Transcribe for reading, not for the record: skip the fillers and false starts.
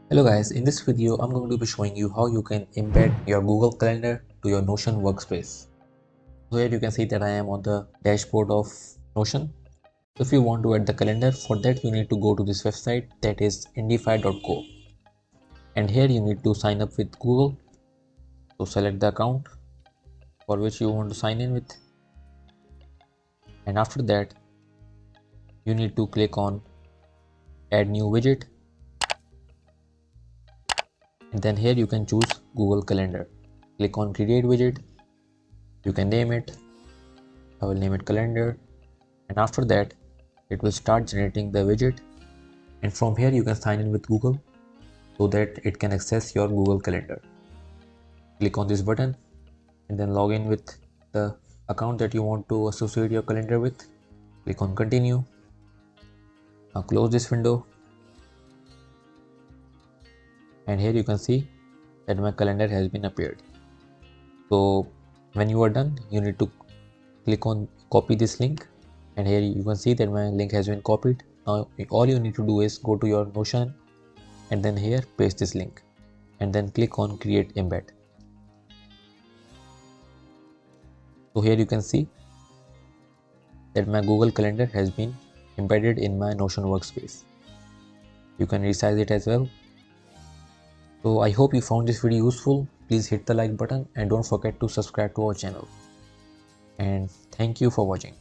Hello guys, in this video I'm going to be showing you how you can embed your Google Calendar to your Notion workspace. So here you can see that I am on the dashboard of Notion. So if you want to add the calendar, for that you need to go to this website, that is indify.co, and here you need to sign up with Google. So select the account for which you want to sign in with, and after that you need to click on add new widget, and then here you can choose Google Calendar. Click on create widget. You can name it. I will name it calendar, and after that it will start generating the widget, and from here you can sign in with Google so that it can access your Google Calendar. Click on this button and then log in with the account that you want to associate your calendar with. Click on continue. Now close this window, and here you can see that my calendar has been appeared. So when you are done, you need to click on copy this link, and here you can see that my link has been copied. Now all you need to do is go to your Notion and then here paste this link and then click on create embed. So here you can see that my Google Calendar has been embedded in my Notion workspace. You can resize it as well. So I hope you found this video useful. Please hit the like button and don't forget to subscribe to our channel. And thank you for watching.